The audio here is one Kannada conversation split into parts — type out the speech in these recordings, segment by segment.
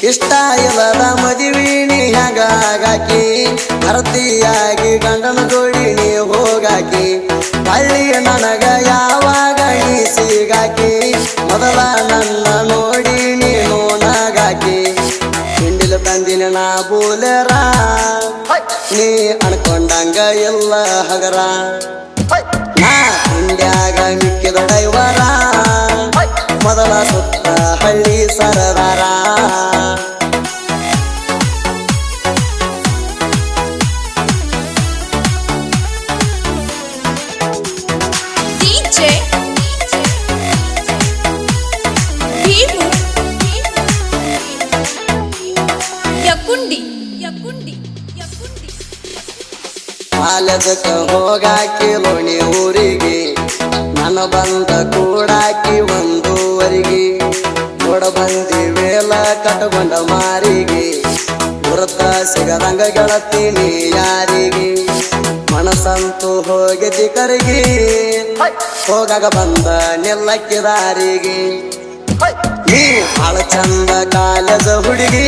ಇಷ್ಟ ಇಲ್ಲದ ಮದುವಿನಿ ಹಂಗಾಕಿ ಭರ್ತಿಯಾಗಿ ಗಂಡನ ಜೋಡಿ ನೀ ಹೋಗಾಕಿ ಹಳ್ಳಿ ನನಗ ಯಾವಾಗ ನೀ ಸಿಗಾಕಿ ಮೊದಲ ನನ್ನ ನೋಡಿ ನೀನು ನಗಾಕಿ ಹಿಂಡಿಲು ತಂದಿನ ನಾ ಬೋಲೆರ ನೀ ಅನ್ಕೊಂಡಂಗ ಎಲ್ಲ ಹಗರ ನಾ ಹಿಂಡ್ಯಾಗ ಮಿಕ್ಕಿದ ಡೈವರ ಮೊದಲ ಸುತ್ತ ಹಳ್ಳಿ ಸರದಾರ ಕಾಲೇಜಕ್ಕ ಹೋಗಾಕಿ ಲೋಣಿ ಊರಿಗೆ ನನ್ನ ಬಂದ ಕೂಡಾಕಿ ಒಂದೂವರೆಗೆ ನೋಡ ಬಂದಿವೇಲ ಕಟ್ಕೊಂಡ ಮಾರಿಗೆ ಗುರುತ ಸಿಗದಂಗ ಗೆಳತೀನಿ ಯಾರಿಗೆ ಮನಸ್ಸಂತೂ ಹೋಗಿದ್ದಿ ಕರಿಗೆ ಹೋಗಾಗ ಬಂದ ನಿಲ್ಲಕ್ಕಿ ದಾರಿಗೆ ನೀ ಹಾಳ ಚಂದ ಕಾಲೇಜ ಹುಡುಗಿ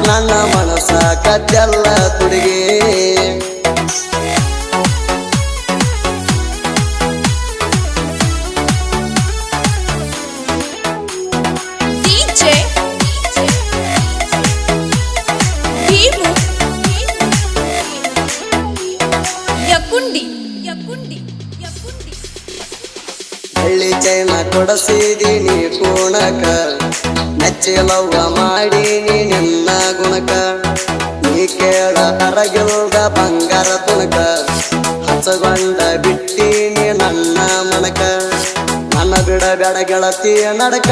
ನನ್ನ ಮನಸ್ಸ ಕದ್ದೆಲ್ಲ ತುಡುಗಿ ಹಳ್ಳಿ ಚೈನ ಕೊಡಸಿದೀನಿ ಕೋಣಕ ನೆಚ್ಚಿಲವ್ವ ಮಾಡೀನಿ ನಿನ್ನ ಗುಣಕ ನೀ ಕೇಳ ಅರಗಿಲ್ದ ಬಂಗಾರ ತುಣಕ ಹಚ್ಚಗೊಂಡ ಬಿಟ್ಟೀನಿ ನನ್ನ ಮನಕ ನನ್ನ ಬಿಡಬೇಡ ಗೆಳತಿ ನಡಕ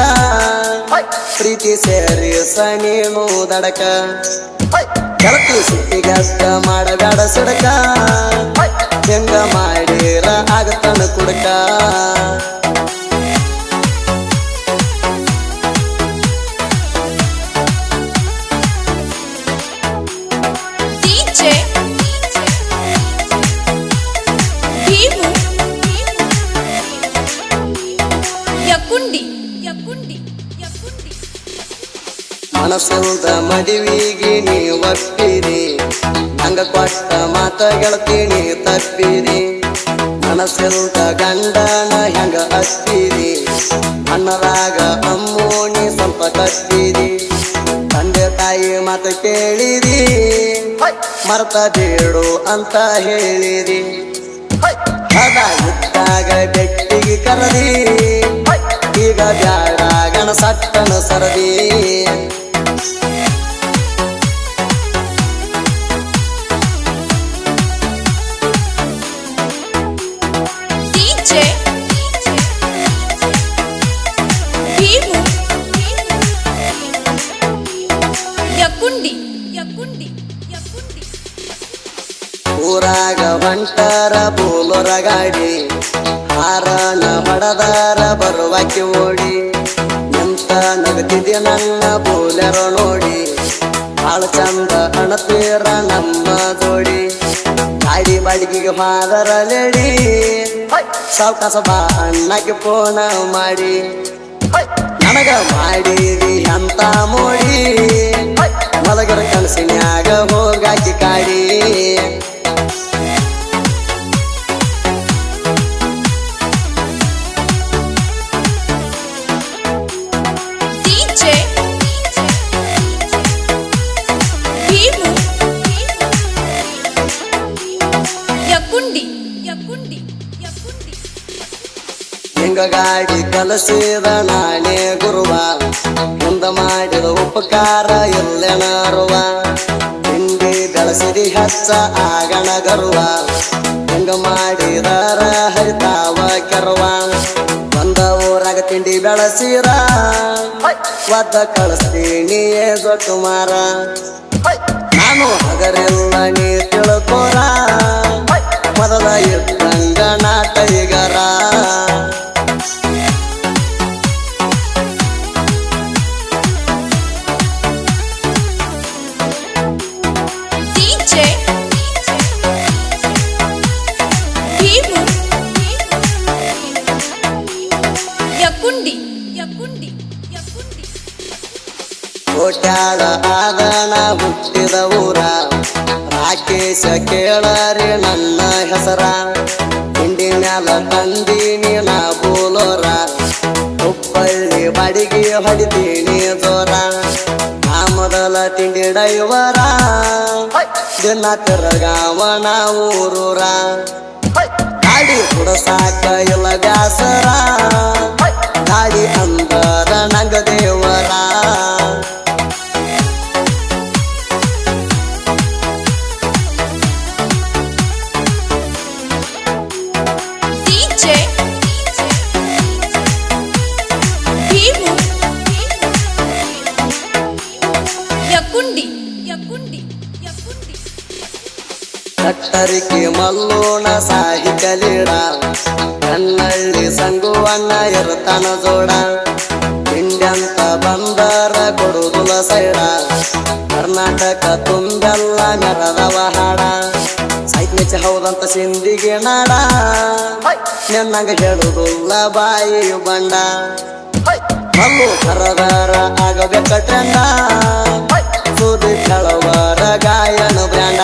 ಪ್ರೀತಿ ಸೇರಿ ಸನೀನು ದಡಕ ಗೆಳತಿ ಸುಟ್ಟಿಗಷ್ಟ ಮಾಡಬೇಡ ಸಿಡಕ ಹೆಂಗ ಮಾಡಿರ ಆಗತನ ಕುಡಕ ಮನಸ್ಸಿಲ್ದ ಮದುವಿಗೆ ನೀ ಒಪ್ಪಿರಿ ಹಂಗ ಕೊಟ್ಟ ಮಾತ ಗೆಳತೀನಿ ತಪ್ಪಿರಿ ಮನಸ್ಸಿಲ್ದ ಗಂಡನ ಹೆಂಗ ಹಚ್ಚಿರಿ ಅನ್ನದಾಗ ಅಮ್ಮೋಣಿ ಸ್ವಲ್ಪ ಕಟ್ಟಿರಿ ತಂದೆ ತಾಯಿ ಮಾತ ಕೇಳಿರಿ ಮರ್ತ ಬೇಡು ಅಂತ ಹೇಳಿರಿ ಅದ ಇದ್ದಾಗ ಬೆಟ್ಟಿಗೆ ಕರದಿ ಈಗ ಬ್ಯಾಡ ಗಣ ಸಟ್ಟನ ಸರದಿ ಊರಾಗ ಹೊಂಟಾರ ಬೋಲರ ಗಾಡಿ ಹಾರನ ಹೊಡದಾರ ಬರುವಾಕಿ ಓಡಿ ಎಂತ ನಗತಿದೆ ನನ್ನ ಬೋಲರ ನೋಡಿ ಬಾಳ ಚಂದ ಅಣತೀರ ನಮ್ಮ ಜೋಡಿ ಗಾಡಿ ಬಾಡಿಗೆಗೆ ಹಾದರ ಲೇಡಿ ಸಾವಕಾಸ ಬಾ ಅಣ್ಣಗೆ ಫೋನ ಮಾಡಿ ನನಗ ಮಾಡಿದಿ ಅಂತ ಮೋಡಿ ಮಲಗರ ಕನಸಿನ್ಯಾಗ ಹೋಗಾಕಿ ಕಾಡಿ ಹಿಂಗ ಗಾಡಿ ಕಲಸಿದ ನಾನೇ ಗುರುವ ಮುಂದ ಮಾಡಿದ ಉಪಕಾರ ಎಲ್ಲೆಣರುವ ಹಿಂಡಿ ಬೆಳೆಸಿದಿ ಹಚ್ಚ ಆಗಣ ಗರುವ ಹಿಂಗ ಮಾಡಿದರ ಹರಿತಾವ ಕೆರವ ಒಂದ ಊರಾಗ ತಿಂಡಿ ಬೆಳಸಿರ ಒದ್ದ ಕಳಿಸ್ತೀನಿ ಕುಮಾರ ನಾನು ಹಗರೆಲ್ಲ ನೀ ತಿಳ್ಕೋರ ಮೊದಲ ಇದ್ದಂಗ ನಾಟೈಗರ ಕೋಟ್ಯಾಳ ಆದಣ ಹುಟ್ಟಿದ ಊರ ರಾಕೇಶ ಕೇಳರಿ ನನ್ನ ಹೆಸರ ಹಿಂಡಿ ಮ್ಯಾಲ ತಂದೀನಿ ನಾ ಬೋಲೋರ ಹುಬ್ಬಳ್ಳಿ ಬಾಡಿಗೆ ಹೊಡಿತೀನಿ ಜೋರ ಆ ಮೊದಲ ತಿಂಡಿ ಡೈವರ ದಿನ ತಿರಗಾವನ ಊರೂರ ಗಾಡಿ ಕುಡಸಾಕ ಇಲ್ಲ ಬ್ಯಾಸರ ಗಾಡಿ ಅಂದರ ನಂಗ ದೇವರ ಕಟ್ಟರಿಕೆ ಮಲ್ಲೋಣ ಸಾಹಿ ಕಲೀಡ ಕನ್ನಳ್ಳಿ ಸಂಗುವಣ್ಣ ಇರ್ತಾನ ಜೋಡ ಹಿಂಡ್ಯಂತ ಬಂದರ ಕೊಡುದುಲ ಸೈಡ ಕರ್ನಾಟಕ ತುಂಬೆಲ್ಲ ಮೆರದವ ಹಾಡ ಸಾಹಿತ್ಯ ಮೆಚ್ಚ ಹೌದಂತ ಸಿಂಧಿಗೆ ನಾಡ ನೆನ್ನಂಗ ಹೇಳುದುಲ್ಲ ಬಾಯಿ ಬಂಡ ಮಲ್ಲು ಕರದಾರ ಆಗಬೇಕ ಟ್ರೆಂಡ ಸುದ್ದಿ ಕೆಳವರ ಗಾಯನ ಬ್ರ್ಯಾಂಡ